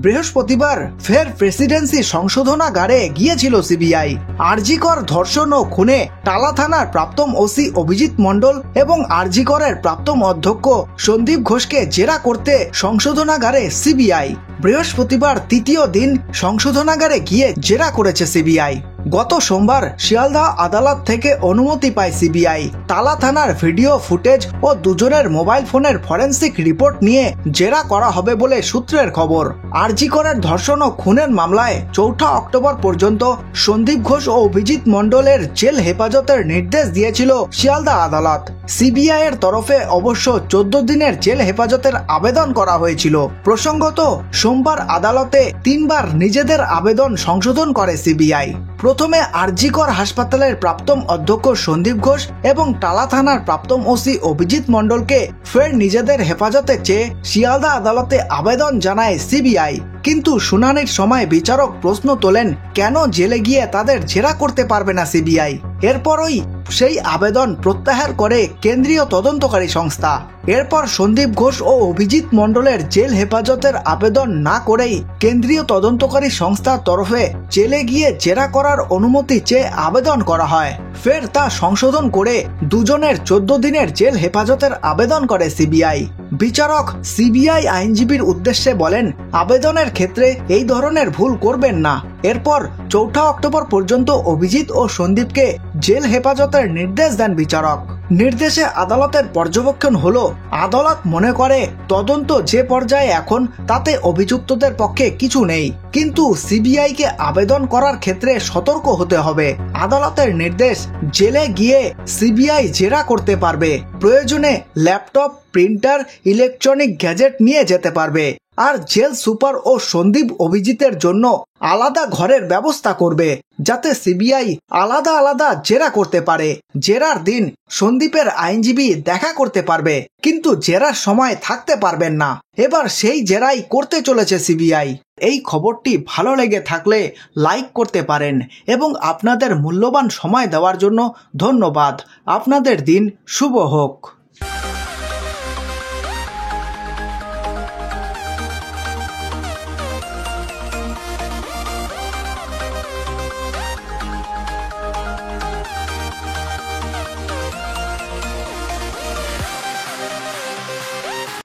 বৃহস্পতিবার ফের প্রেসিডেন্সি সংশোধনাগারে গিয়েছিল সিবিআই। আরজি কর ধর্ষণ ও খুনে টালা থানার প্রাক্তন ওসি অভিজিৎ মণ্ডল এবং আরজি করের প্রাক্তন অধ্যক্ষ সন্দীপ ঘোষকে জেরা করতে সংশোধনাগারে সিবিআই। বৃহস্পতিবার তৃতীয় দিন সংশোধনাগারে গিয়ে জেরা করেছে সিবিআই। গত সোমবার শিয়ালদহ আদালত থেকে অনুমতি পায় সিবিআই। টালা থানার ভিডিও ফুটেজ ও দুজনের মোবাইল ফোনের ফরেন্সিক রিপোর্ট নিয়ে জেরা করা হবে বলে সূত্রের খবর। আরজি করের ধর্ষণ ও খুনের মামলায় 4 অক্টোবর পর্যন্ত সন্দীপ ঘোষ ও অভিজিৎ মণ্ডলের জেল হেফাজতের নির্দেশ দিয়েছিল শিয়ালদহ আদালত। সিবিআই এর তরফে অবশ্য 14 দিনের জেল হেফাজতের আবেদন করা হয়েছিল। প্রসঙ্গত, সোমবার আদালতে 3 বার নিজেদের আবেদন সংশোধন করে সিবিআই। প্রথমে আরজি কর হাসপাতালের প্রাক্তন অধ্যক্ষ সন্দীপ ঘোষ এবং টালা থানার প্রাক্তন ওসি অভিজিৎ মণ্ডলকে ফের নিজেদের হেফাজতে চেয়ে শিয়ালদহ আদালতে আবেদন জানায় সিবিআই। কিন্তু শুনানির সময় বিচারক প্রশ্ন তোলেন, কেন জেলে গিয়ে তাদের জেরা করতে পারবে না সিবিআই। এরপরই সেই আবেদন প্রত্যাহার করে কেন্দ্রীয় তদন্তকারী সংস্থা। এরপর সন্দীপ ঘোষ ও অভিজিৎ মণ্ডলের জেল হেফাজতের আবেদন না করেই কেন্দ্রীয় তদন্তকারী সংস্থার তরফে জেলে গিয়ে জেরা করার অনুমতি চেয়ে আবেদন করা হয়। ফের তা সংশোধন করে দুজনের 14 দিনের জেল হেফাজতের আবেদন করে সিবিআই। বিচারক সিবিআই আইনজীবীর উদ্দেশ্যে বলেন, আবেদনের ক্ষেত্রে এই ধরনের ভুল করবেন না। এরপর 4 অক্টোবর পর্যন্ত অভিজিৎ ও সন্দীপকে জেল হেফাজতের নির্দেশ দেন বিচারক। নির্দেশে আদালতের পর্যবেক্ষণ হলো, আদালত মনে করে তদন্ত যে পর্যায়ে এখন তাতে অভিযুক্তদের পক্ষে কিছু নেই, কিন্তু সিবিআইকে আবেদন করার ক্ষেত্রে সতর্ক হতে হবে। আদালতের নির্দেশ, জেলে গিয়ে সিবিআই জেরা করতে পারবে, প্রয়োজনে ল্যাপটপ, প্রিন্টার, ইলেকট্রনিক গ্যাজেট নিয়ে যেতে পারবে। আর জেল সুপার ও সন্দীপ অভিজিতের জন্য আলাদা ঘরের ব্যবস্থা করবে, যাতে সিবিআই আলাদা আলাদা জেরা করতে পারে। জেরার দিন সন্দীপের আইনজীবী দেখা করতে পারবে, কিন্তু জেরার সময় থাকতে পারবেন না। এবার সেই জেরাই করতে চলেছে সিবিআই। এই খবরটি ভালো লেগে থাকলে লাইক করতে পারেন এবং আপনাদের মূল্যবান সময় দেওয়ার জন্য ধন্যবাদ। আপনাদের দিন শুভ হোক।